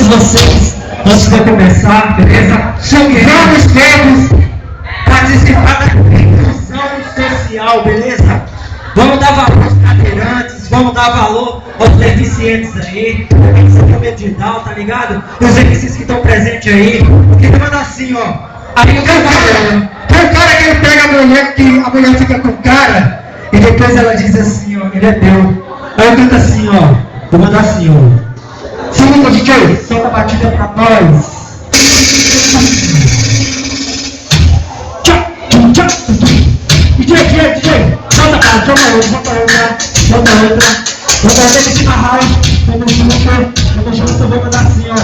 todos vocês, antes de eu começar, beleza? Vamos todos participar da inclusão social, beleza? Vamos dar valor aos cadeirantes, vamos dar valor aos deficientes aí, quem síndrome de Down, tá ligado? E os deficientes que estão presentes aí, porque manda assim, ó. Aí tem um cara que ele pega a mulher fica com o cara, e depois ela diz assim, ó, ele é teu. Aí eu canto assim, ó, vou mandar assim, ó. Segundo, DJ, solta a batida pra nós. DJ, solta cara, solta outra. Vamos de chimarrão, vamos junto, vou mandar assim, ó.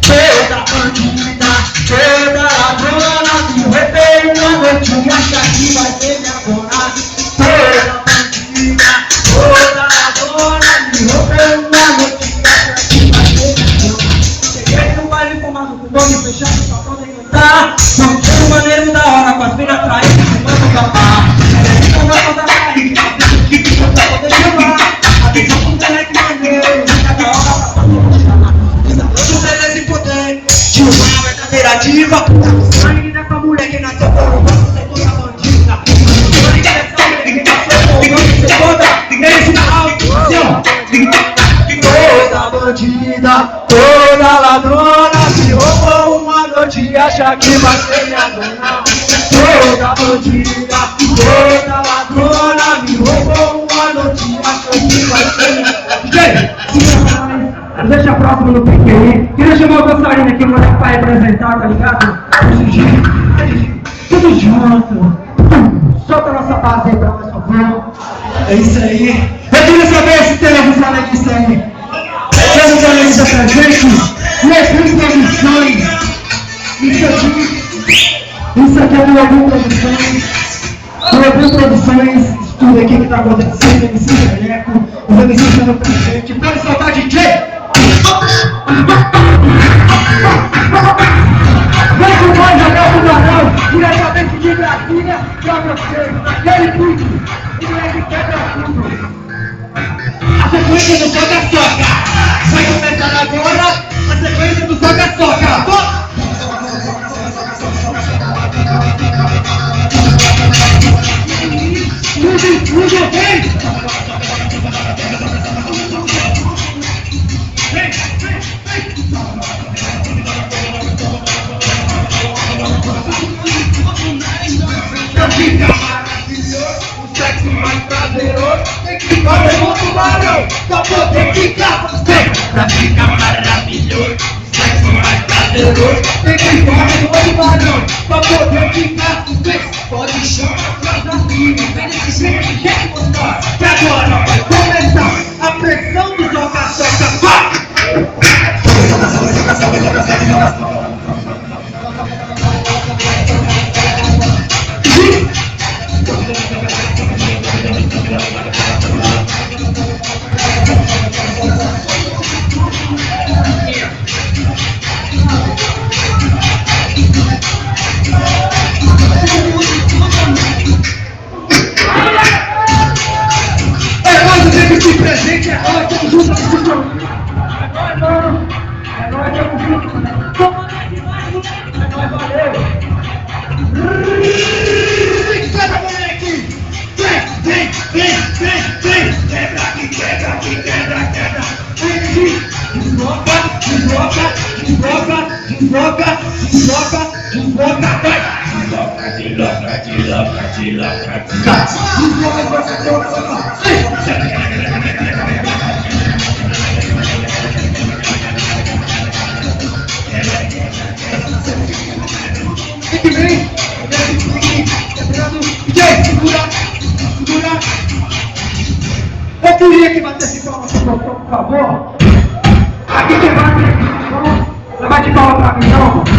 Toda bandida, toda ladrona, se reveio na noite, acha que vai ser minha dona. Toda bandida, toda ladrona, me roubeu na noite, acha que vai ser minha dona. Cheguei no baile fumado com o nome fechado, só pra cantar. Não tinha um maneiro da hora, com as minas traindo, fumando capar. Não vai contar barriga, que pra poder chamar. Atenção pro moleque maneiro, cada hora pra você desse poder de uma verdadeira diva. A menina com a mulher que nasceu por um braço, você toda bandida. A menina dessa mulher que nasceu por um braço, você toda nesse alto, assim, toda bandida, toda ladrona, se roubou uma noite e acha que vai ser minha dona. Toda bandida, toda ladrona, me roubou uma noite e acha que vai ser minha dona. Deixa a próxima no pique aí. Queria chamar o dançarino aqui pra representar, tá ligado? Tudo junto. Solta a nossa base aí pra nós, por favor. É isso aí. Eu queria saber se tem alguns analistas aí. Tem alguns analistas pra gente? Levi Produções. Isso aqui é do Levi Produções. O Levi Produções, tudo aqui que tá acontecendo, o MC Ganeco, os MCs estão presentes. Pode soltar, DJ! Vem com nós, Abel Tubarão, diretamente de Brasília, pra você, aquele tudo, e não é que quebra tudo. A sequência do soca-soca, vai começar agora, a sequência do soca-soca. Tudo bem? Fica maravilhoso, o sexo mais prazeroso. Tem que fazer muito barulho pra poder ficar satisfeito. Pra ficar maravilhoso, o sexo mais prazeroso. Tem que fazer muito barulho pra poder ficar satisfeito. Pode chamar seus amigos, vem desse jeito que gostar. Que agora vai começar a pressão do soca-soca. Presente é nóis, tamo junto nesse programa. É nóis, mano. É nóis, tamo junto. Toma é nóis, valeu. Quebra, moleque. Vem. Quebra aqui, quebra. Desloca, vai. Fique bem, quebrando. DJ, segura. Eu queria que batesse palma por favor. Aqui que bate, não bate palma pra mim não.